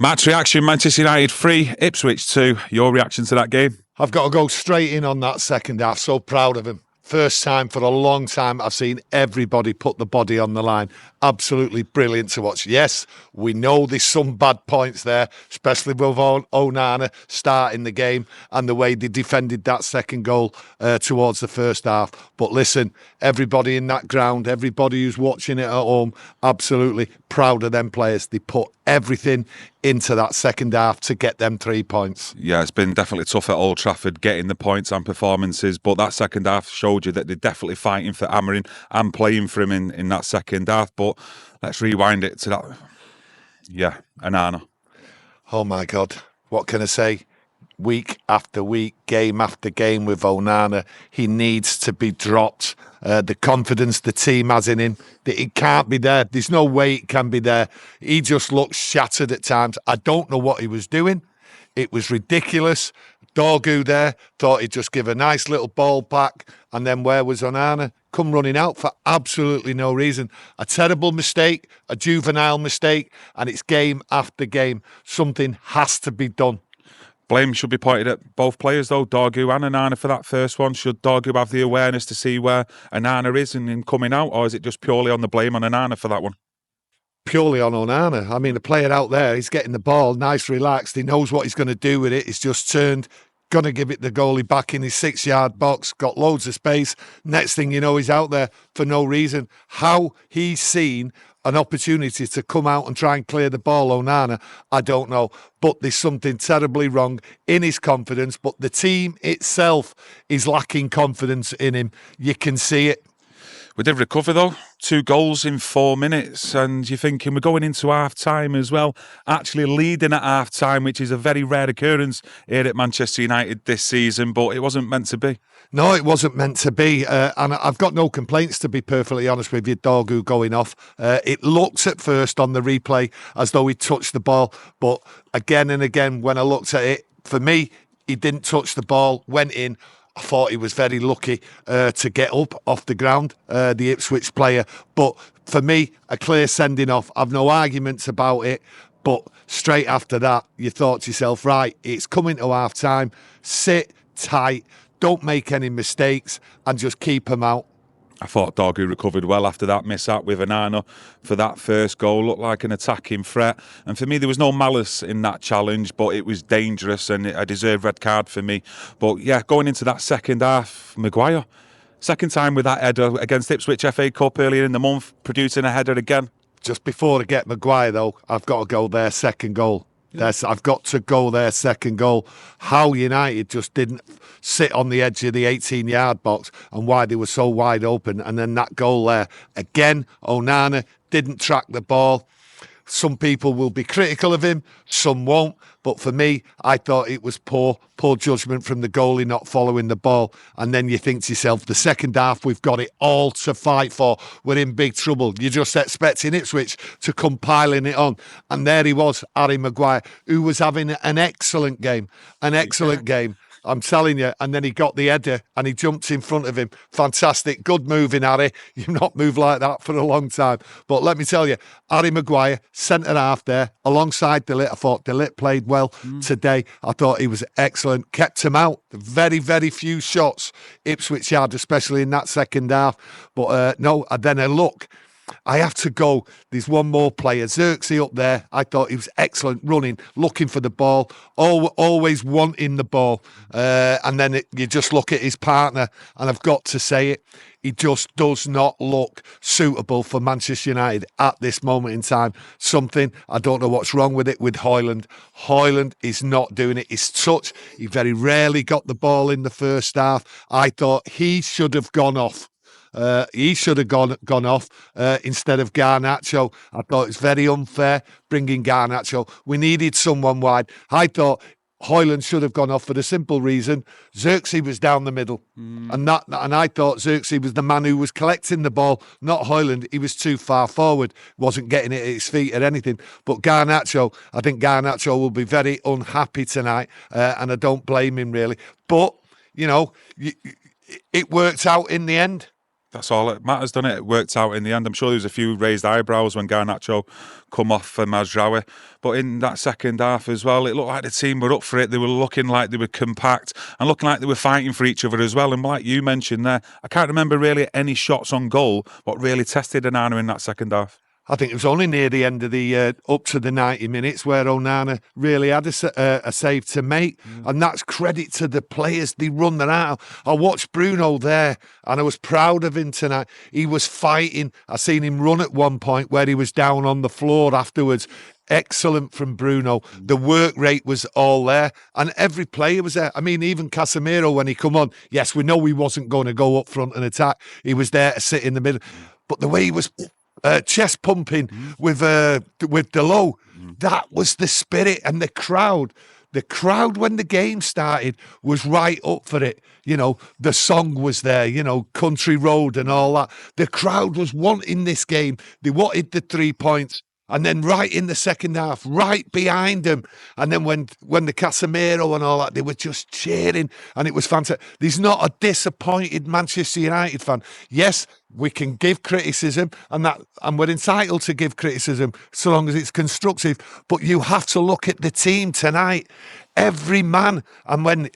Match reaction, Manchester United 3, Ipswich 2. Your reaction to that game? I've got to go straight in on that second half. So proud of him. First time for a long time I've seen everybody put the body on the line. Absolutely brilliant to watch. Yes, we know there's some bad points there, especially with Onana starting the game and the way they defended that second goal towards the first half. But listen, everybody in that ground, everybody who's watching it at home, absolutely proud of them players. They put everything into that second half to get them 3 points. Yeah, it's been definitely tough at Old Trafford getting the points and performances, but that second half showed you that they're definitely fighting for AMORIM and playing for him in that second half. But let's rewind it to that. Yeah, Onana. Oh my God, what can I say? Week after week, game after game with Onana, he needs to be dropped. The confidence the team has in him, it can't be there. There's no way it can be there. He just looks shattered at times. I don't know what he was doing. It was ridiculous. Dorgu there thought he'd just give a nice little ball back, and then where was Onana? Come running out for absolutely no reason. A terrible mistake, a juvenile mistake, and it's game after game. Something has to be done. Blame should be pointed at both players, though, Dorgu and Onana for that first one. Should Dorgu have the awareness to see where Onana is and him coming out, or is it just purely on the blame on Onana for that one? Purely on Onana. I mean, the player out there, he's getting the ball, nice, relaxed. He knows what he's going to do with it. He's just turned, going to give it the goalie back in his 6-yard box, got loads of space. Next thing you know, he's out there for no reason. How he's seen an opportunity to come out and try and clear the ball, Onana, I don't know. But there's something terribly wrong in his confidence. But the team itself is lacking confidence in him. You can see it. We did recover, though. 2 goals in 4 minutes. And you're thinking we're going into half-time as well. Actually leading at half-time, which is a very rare occurrence here at Manchester United this season. But it wasn't meant to be. No, it wasn't meant to be. And I've got no complaints, to be perfectly honest with you, Dorgu going off. It looked at first on the replay as though he touched the ball. But again and again, when I looked at it, for me, he didn't touch the ball, went in. I thought he was very lucky to get up off the ground, the Ipswich player. But for me, a clear sending off. I've no arguments about it. But straight after that, you thought to yourself, right, it's coming to half time. Sit tight. Don't make any mistakes and just keep them out. I thought Dorgu recovered well after that mishap with Onana for that first goal. Looked like an attacking threat. And for me, there was no malice in that challenge, but it was dangerous and a deserved red card for me. But yeah, going into that second half, Maguire, second time with that header against Ipswich FA Cup earlier in the month, producing a header again. Just before I get Maguire, though, I've got to go their second goal. I've got to go their second goal. How United just didn't sit on the edge of the 18-yard box and why they were so wide open. And then that goal there. Again, Onana didn't track the ball. Some people will be critical of him, some won't. But for me, I thought it was poor judgment from the goalie not following the ball. And then you think to yourself, the second half, we've got it all to fight for. We're in big trouble. You're just expecting Ipswich to come piling it on. And there he was, Harry Maguire, who was having an excellent game. I'm telling you. And then he got the header and he jumped in front of him. Fantastic. Good moving, Harry. You've not moved like that for a long time. But let me tell you, Harry Maguire, centre half there, alongside Dalot. I thought Dalot played well today. I thought he was excellent. Kept him out. Very, very few shots Ipswich had, especially in that second half. But no, and then a look. I have to go. There's one more player, Xerxes up there. I thought he was excellent, running, looking for the ball, always wanting the ball. And then you just look at his partner, and I've got to say it, he just does not look suitable for Manchester United at this moment in time. Something, I don't know what's wrong with it, with Højlund. Højlund is not doing it. His touch, he very rarely got the ball in the first half. I thought he should have gone off. He should have gone off instead of Garnacho. I thought it was very unfair bringing Garnacho. We needed someone wide. I thought Højlund should have gone off for the simple reason Xerxes was down the middle. And I thought Xerxes was the man who was collecting the ball, not Højlund. He was too far forward, wasn't getting it at his feet or anything. But Garnacho, I think Garnacho will be very unhappy tonight, and I don't blame him really. But, you know, it worked out in the end. That's all that matters, doesn't it? It worked out in the end. I'm sure there was a few raised eyebrows when Garnacho come off for Mazraoui. But in that second half as well, it looked like the team were up for it. They were looking like they were compact and looking like they were fighting for each other as well. And like you mentioned there, I can't remember really any shots on goal what really tested Onana in that second half. I think it was only near the end of the up to the 90 minutes where Onana really had a save to make. And that's credit to the players. They run their out. I watched Bruno there and I was proud of him tonight. He was fighting. I seen him run at one point where he was down on the floor afterwards. Excellent from Bruno. The work rate was all there and every player was there. I mean, even Casemiro, when he come on, yes, we know he wasn't going to go up front and attack. He was there to sit in the middle. But the way he was chest pumping with Dalot, that was the spirit. And the crowd when the game started was right up for it. You know, the song was there, you know, Country Road and all that. The crowd was wanting this game. They wanted the 3 points. And then right in the second half, right behind them. And then when the Casemiro and all that, they were just cheering. And it was fantastic. There's not a disappointed Manchester United fan. Yes, we can give criticism and we're entitled to give criticism so long as it's constructive. But you have to look at the team tonight. Every man. And when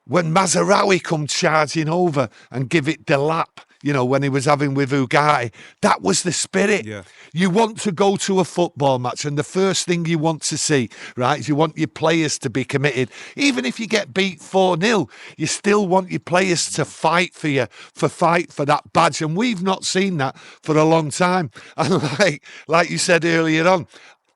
Mazraoui come charging over and give it the lap, you know, when he was having with Ugarte, that was the spirit. Yeah. You want to go to a football match and the first thing you want to see, right, is you want your players to be committed. Even if you get beat 4-0, you still want your players to fight for you, fight for that badge. And we've not seen that for a long time. And like you said earlier on,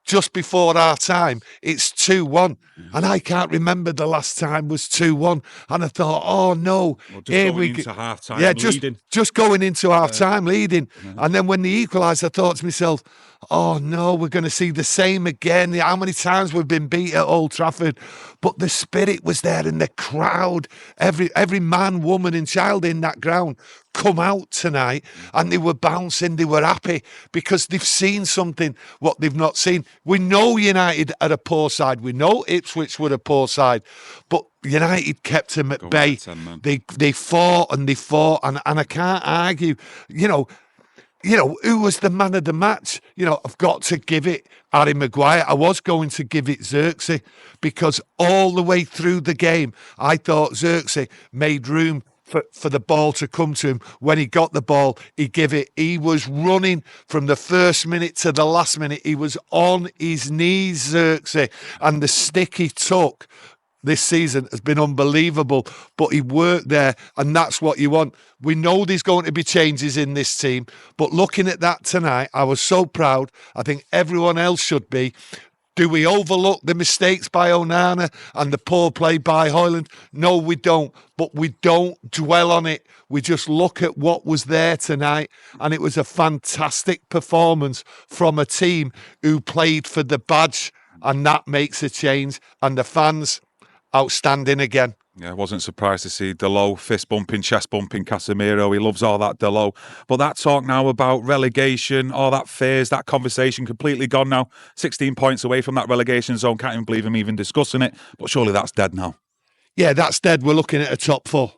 just before our time, it's 2-1. And I can't remember the last time was 2-1. And I thought, oh no, well, here we go. Half-time just going into half-time leading. And then when they equalised, I thought to myself, oh no, we're going to see the same again. How many times we've been beat at Old Trafford. But the spirit was there in the crowd. Every man, woman and child in that ground come out tonight and they were bouncing, they were happy because they've seen something what they've not seen. We know United are a poor side. We know Ipswich were a poor side, but United kept them at bay. They fought and I can't argue. You know, who was the man of the match? You know, I've got to give it Harry Maguire. I was going to give it Xerxes because all the way through the game, I thought Xerxes made room for the ball to come to him. When he got the ball, he gave it. He was running from the first minute to the last minute. He was on his knees, Xerxes, and the stick he took this season has been unbelievable, but he worked there, and that's what you want. We know there's going to be changes in this team, but looking at that tonight, I was so proud. I think everyone else should be. Do we overlook the mistakes by Onana and the poor play by Højlund? No, we don't, but we don't dwell on it. We just look at what was there tonight, and it was a fantastic performance from a team who played for the badge, and that makes a change, and the fans outstanding again. Yeah, I wasn't surprised to see Dalot fist-bumping, chest-bumping Casemiro. He loves all that Dalot. But that talk now about relegation, all that fears, that conversation completely gone now. 16 points away from that relegation zone. Can't even believe him even discussing it. But surely that's dead now. Yeah, that's dead. We're looking at a top four.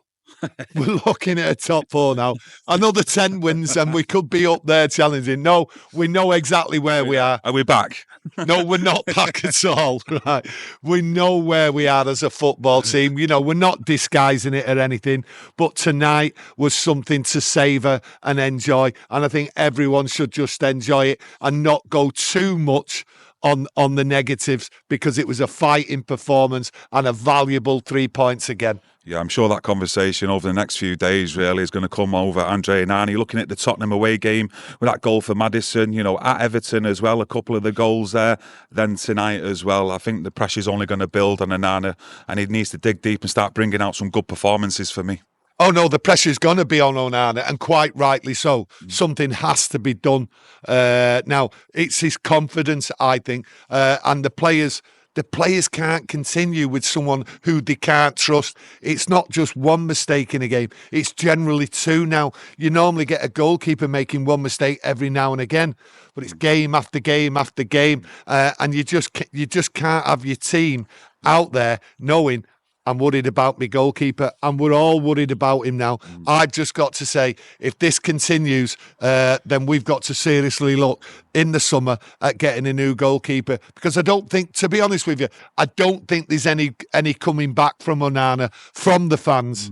We're looking at a top four now. Another 10 wins and we could be up there challenging. No, we know exactly where we are. Are we back? No, we're not back at all. Right. We know where we are as a football team. You know, we're not disguising it or anything. But tonight was something to savour and enjoy. And I think everyone should just enjoy it and not go too much on the negatives, because it was a fighting performance and a valuable 3 points again. Yeah, I'm sure that conversation over the next few days really is going to come over Andre Onana. Looking at the Tottenham away game with that goal for Maddison, you know, at Everton as well, a couple of the goals there. Then tonight as well, I think the pressure's only going to build on Onana, and he needs to dig deep and start bringing out some good performances for me. Oh no, the pressure's going to be on Onana, and quite rightly so. Something has to be done. Now, it's his confidence, I think, and the players can't continue with someone who they can't trust. It's not just one mistake in a game. It's generally two now. You normally get a goalkeeper making one mistake every now and again, but it's game after game after game, and you just can't have your team out there knowing I'm worried about my goalkeeper, and we're all worried about him now. I've just got to say, if this continues, then we've got to seriously look in the summer at getting a new goalkeeper, because I don't think, to be honest with you, I don't think there's any coming back from Onana, from the fans,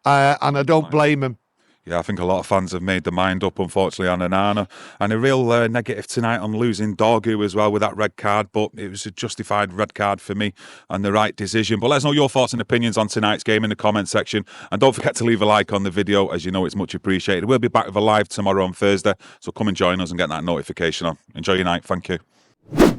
and I don't blame him. Yeah, I think a lot of fans have made their mind up, unfortunately, on Onana. And a real negative tonight on losing Dorgu as well with that red card. But it was a justified red card for me and the right decision. But let us know your thoughts and opinions on tonight's game in the comment section. And don't forget to leave a like on the video, as you know it's much appreciated. We'll be back with a live tomorrow on Thursday. So come and join us and get that notification on. Enjoy your night. Thank you.